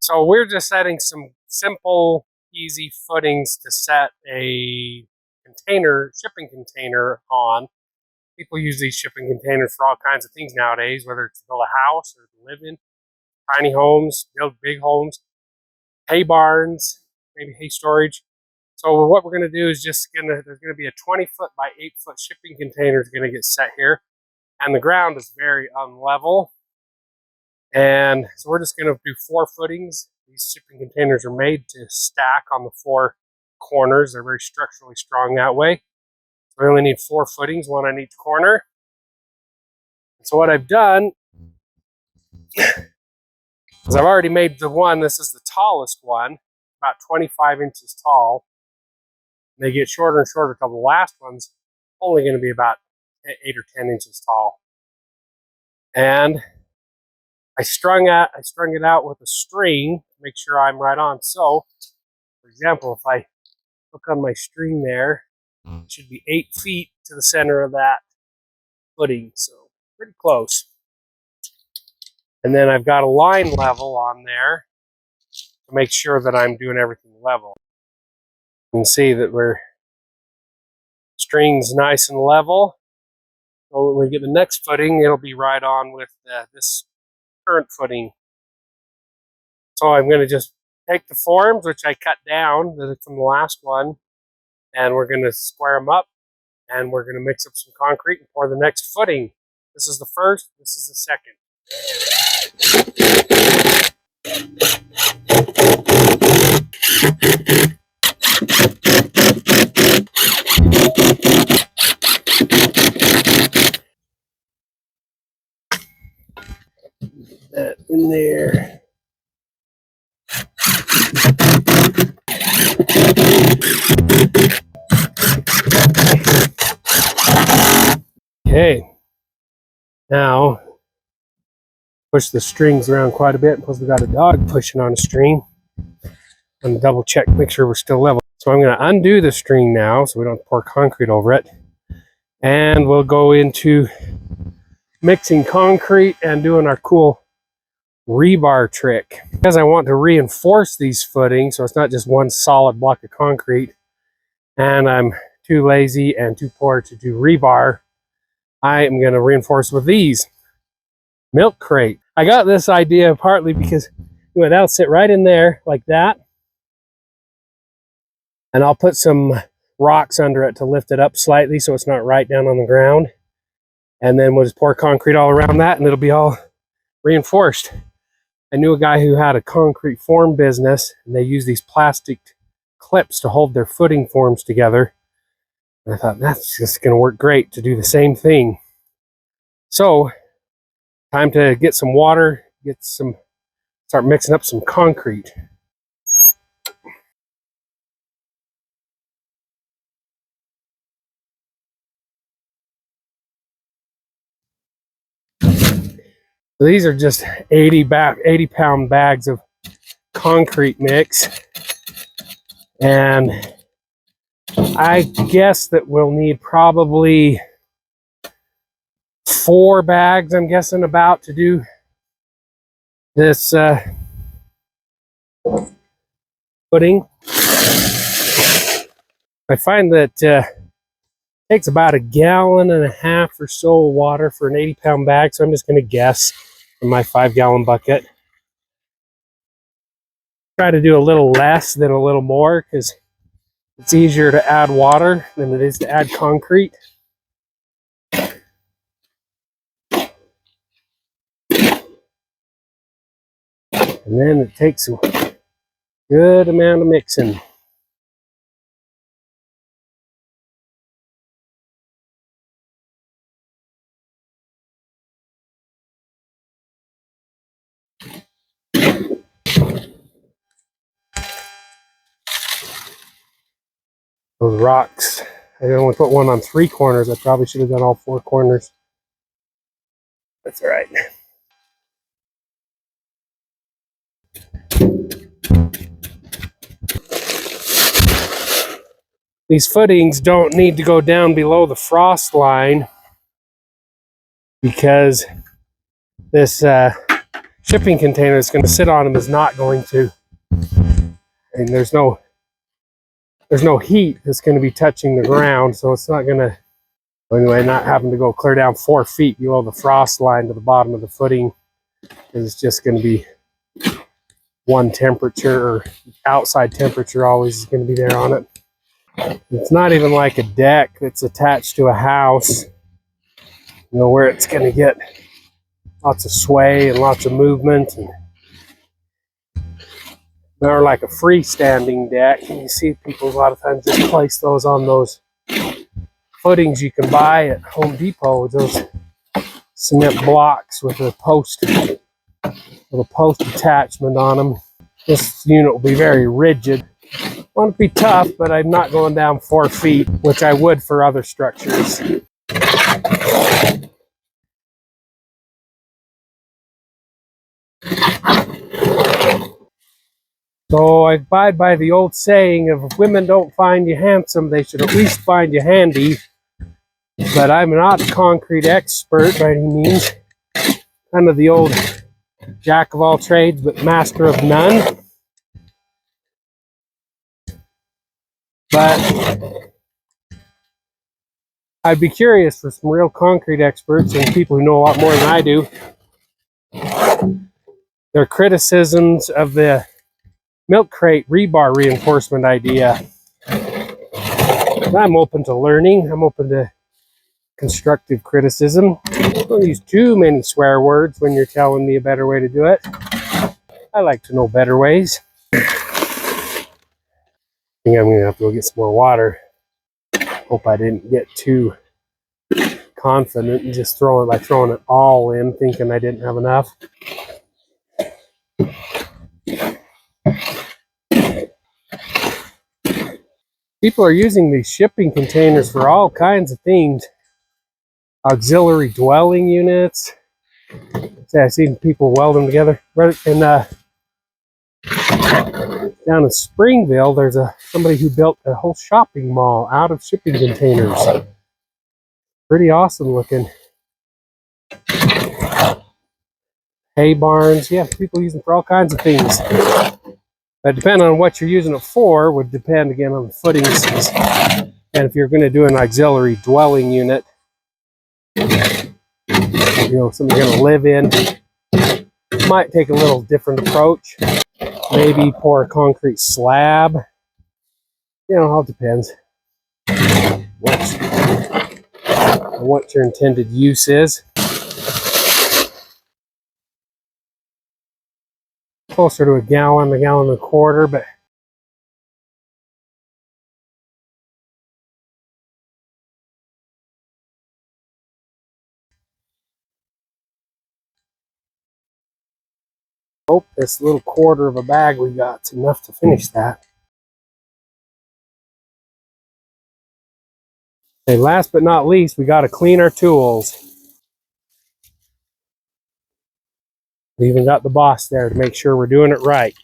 So we're just setting some simple, easy footings to set a container, shipping container on. People use these shipping containers for all kinds of things nowadays, whether it's to build a house or to live in, tiny homes, build big homes, hay barns, maybe hay storage. So what we're going to do is there's going to be a 20-foot by 8-foot shipping container is going to get set here. And the ground is very unlevel. And so we're just going to do 4 footings. These shipping containers are made to stack on the 4 corners. They're very structurally strong that way. So we only need 4 footings, 1 on each corner. So what I've done is I've already made the one. This is the tallest one, about 25 inches tall. They get shorter and shorter until the last one's only going to be about 8 or 10 inches tall. And I strung it out with a string to make sure I'm right on. So, for example, if I look on my string there, it should be 8 feet to the center of that footing. So, pretty close. And then I've got a line level on there to make sure that I'm doing everything level. You can see that we're string's nice and level. So when we get the next footing, it'll be right on with this current footing. So I'm going to just take the forms, which I cut down from the last one, and we're going to square them up, and we're going to mix up some concrete and pour the next footing. This is the first, this is the second. That in there. Okay, now push the strings around quite a bit. Plus we got a dog pushing on a string. I'm gonna double check, make sure we're still level. So I'm gonna undo the string now so we don't pour concrete over it. And we'll go into mixing concrete and doing our cool rebar trick. Because I want to reinforce these footings so it's not just one solid block of concrete, and I'm too lazy and too poor to do rebar, I am going to reinforce with these milk crate. I got this idea partly because that'll sit right in there like that, and I'll put some rocks under it to lift it up slightly so it's not right down on the ground, and then we'll just pour concrete all around that and it'll be all reinforced. I knew a guy who had a concrete form business, and they use these plastic clips to hold their footing forms together. And I thought, that's just going to work great to do the same thing. So, time to get some water, start mixing up some concrete. So these are just 80-pound bags of concrete mix. And I guess that we'll need probably 4 bags, I'm guessing, about to do this footing. I find that it takes about 1.5 gallons or so of water for an 80-pound bag, so I'm just going to guess in my 5-gallon bucket. Try to do a little less than a little more because it's easier to add water than it is to add concrete. And then it takes a good amount of mixing. Those rocks, I only put one on 3 corners. I probably should have done all 4 corners. That's all right. These footings don't need to go down below the frost line because this shipping container that's going to sit on them is not going to. And there's no heat that's going to be touching the ground, so it's not going to, anyway, not having to go clear down 4 feet below the frost line to the bottom of the footing. It's just going to be one temperature, or outside temperature always is going to be there on it. It's not even like a deck that's attached to a house, you know, where it's going to get lots of sway and lots of movement, and or like a freestanding deck. And you see people a lot of times just place those on those footings you can buy at Home Depot, with those cement blocks with a post attachment on them. This unit will be very rigid. Won't be tough, but I'm not going down 4 feet, which I would for other structures. So I abide by the old saying of, if women don't find you handsome, they should at least find you handy. But I'm not a concrete expert by any means. Kind of the old jack of all trades, but master of none. But I'd be curious for some real concrete experts and people who know a lot more than I do, their criticisms of the milk crate rebar reinforcement idea. I'm open to learning. I'm open to constructive criticism. Don't use too many swear words when you're telling me a better way to do it. I like to know better ways. I think I'm going to have to go get some more water. Hope I didn't get too confident and just throwing it all in, thinking I didn't have enough. People are using these shipping containers for all kinds of things. Auxiliary dwelling units. See, I've seen people weld them together. And down in Springville, there's somebody who built a whole shopping mall out of shipping containers. Pretty awesome looking. Hay barns. Yeah, people use them for all kinds of things. But depending on what you're using it for, would depend again on the footings. And if you're going to do an auxiliary dwelling unit, you know, something you're going to live in, might take a little different approach. Maybe pour a concrete slab. You know, it all depends what your intended use is. Closer to a gallon and a quarter, but hope this little quarter of a bag we got's enough to finish that. Okay, last but not least, we got to clean our tools. We even got the boss there to make sure we're doing it right.